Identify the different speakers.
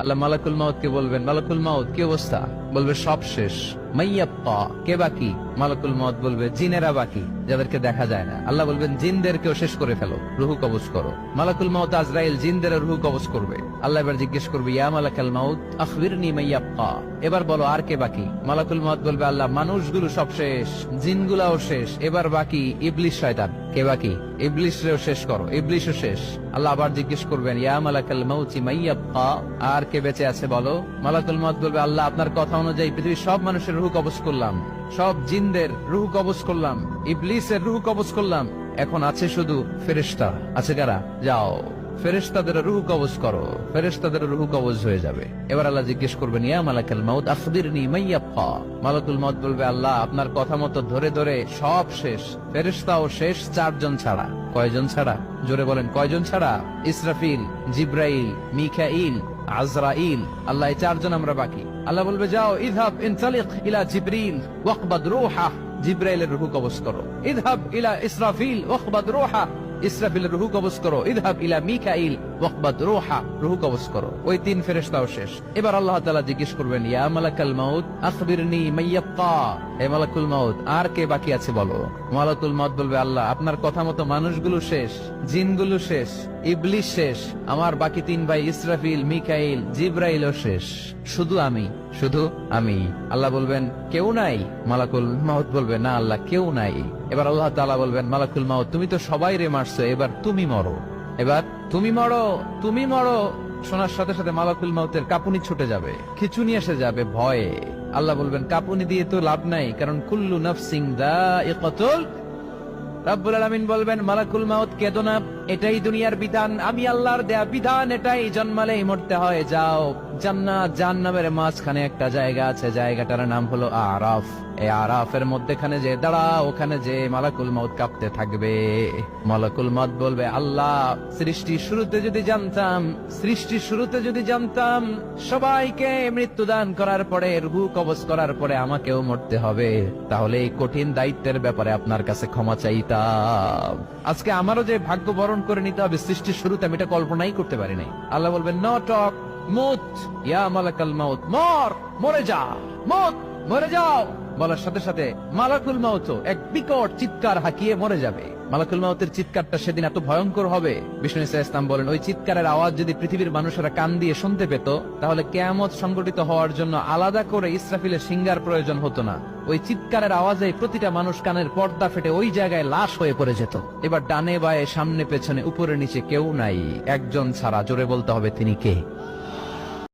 Speaker 1: আল্লাহ মালাকুল মাউত কে বলবেন, মালাকুল মাউত কি অবস্থা? বলবে সব শেষ। মাইয়াব্বা, কে বাকি? মালাকুল মাউত বলবে জিনেরা বাকি, যাদেরকে দেখা যায় না। আল্লাহ বলবেন জিনদেরকেও শেষ করে ফেলো, রুহু কবজ করো। মালাকুল মাউত আজরাইল জিনদের রুহু কবজ করবে। আল্লাহ এবার জিজ্ঞেস করবে, ইয়া মালাকাল মাউত আখবিরনি মাইয়াব্বা, এবার বলো আর কে বাকি? মালাকুল মাউত বলবে, আল্লাহ মানুষগুলো সব শেষ, জিনগুলাও শেষ, এবার বাকি ইবলিস শয়তান। কে বাকি? ইবলিসরেও শেষ করো, ইবলিসও শেষ। আল্লাহ আবার জিজ্ঞেস করবেন, ইয়া মালাকাল মাউতি মাইয়াব্বা, আর কে বেঁচে আছে বলো? মালাকুল মাউত বলবে, আল্লাহ আপনার কথা অনুযায়ী পৃথিবীর সব মানুষের রুহু কবজ করলাম, সব জিনদের রুহু কবজ করলাম, ইবলিসের রুহু কবজ করলাম, এখন আছে শুধু ফেরেশতা। আছে কারা? যাও ফেরেশতাদের রুহু কবজ করো। ফেরেশতাদের রুহু কবজ হয়ে যাবে। এবার আল্লাহ জিজ্ঞেস করবেন, ইয়া মালাকাল মাউত আখবিরনি মাইয়াব্বা। মালাকুল মাউত বলবে, আল্লাহ আপনার কথা মতো ধরে ধরে সব শেষ, ফেরেশতাও শেষ, 4 জন ছাড়া। কয়জন ছাড়া? জোরে বলেন, কয়জন ছাড়া? ইসরাফিল, জিব্রাইল, মিকাইল, আজরাইল। আল্লাহ এই 4 জন আমরা বাকি। আল্লাহ বলবে, যাও ইযহাব ইনতালিক ইলা জিবরিল ওয়াকবাদ রূহা, জিব্রাইলের রুহু কবজ করো। ইযহাব ইলা ইসরাফিল ওয়াকবাদ রূহা, ইসরাফিলের রুহু কবজ করো। ইযহাব ইলা মিকাইল ওয়াকবাদ রূহা, রুহু কবজ করো। ওই 3 ফেরেশতাও শেষ। এবার আল্লাহ তাআলা জিজ্ঞেস করবেন, ইয়া মালাকাল মাউত আখবিরনি মাইয়াব্বা, হে মালাকুল মাউত আর কে বাকি আছে বলো? মালাকুল মাউত বলবে, আল্লাহ আপনার কথা মতো মানুষগুলো শেষ, জিনগুলো শেষ, ইবলিস শেষ, আমার বাকি 3 ভাই ইসরাফিল, মিকাইল, জিব্রাইলও শেষ, শুধু আমি, শুধু আমি। আল্লাহ বলবেন, কেউ নাই? মালাকুল মাউত বলবে, না আল্লাহ কেউ নাই। এবার আল্লাহ তাআলা বলবেন, মালাকুল মাউত তুমি তো সবাই রে মারছো, এবার তুমি মরো, এবার তুমি মরো, তুমি মরো। শোনার সাথে সাথে মালাকুল মাউতের কাঁপুনি ছুটে যাবে, খিঁচুনি এসে যাবে ভয়ে। আল্লাহ বলবেন, কাঁপুনি দিয়ে তো লাভ নাই, কারণ কুল্লু নাফসিন যায়িকাতুল। রব্বুল আলামিন বলবেন, মালাকুল মাউত কেঁদো না, এটাই দুনিয়ার বিধান, আমি আল্লাহর দেয়া বিধান, এটাই জন্মালেই মরতে হয়। যাও জান্নাত জাহান্নামের মাঝখানে একটা জায়গা আছে, জায়গাটার নাম হলো আরাফ। এই আরাফের মধ্যখানে যে দাঁড়াও, ওখানে যে মালাকুল মাউত কাঁপতে থাকবে। মালাকুল মাউত বলবে, আল্লাহ সৃষ্টির শুরুতে যদি জানতাম, সৃষ্টির শুরুতে যদি জানতাম সবাইকে মৃত্যুদান করার পরে, রুহু কবজ করার পরে আমাকেও মরতে হবে, তাহলে এই কঠিন দায়িত্বের ব্যাপারে আপনার কাছে ক্ষমা চাইতাম। আজকে আমারও যে ভাগ্য বরণ করে নিতে হবে সৃষ্টির শুরুতে, আমি এটা কল্পনাই করতে পারি নাই। আল্লাহ বলবেন, নো টক, মুত ইয়া মালাকাল মাউত, মর, মরে যা, মুত, মরে যাও। বলার সাথে সাথে মালাকুল মাউত এক বিকট চিৎকার হাঁকিয়ে মরে যাবে। মালাকুল মাউতের চিৎকারটা সেদিন এত ভয়ঙ্কর হবে, বিষ্ণু ইসা ইসলাম বলেন, ওই চিৎকারের আওয়াজ যদি পৃথিবীর মানুষেরা কান দিয়ে শুনতে পেত, তাহলে কিয়ামত সংগঠিত হওয়ার জন্য আলাদা করে ইসরাফিলের সিঙ্গার প্রয়োজন হতো না। ওই চিৎকারের আওয়াজে প্রতিটা মানুষ কানের পর্দা ফেটে ওই জায়গায় লাশ হয়ে পড়ে যেত। এবার ডানে বায়ে সামনে পেছনে উপরে নিচে কেউ নাই, একজন ছাড়া। জোরে বলতে হবে, তিনি কে?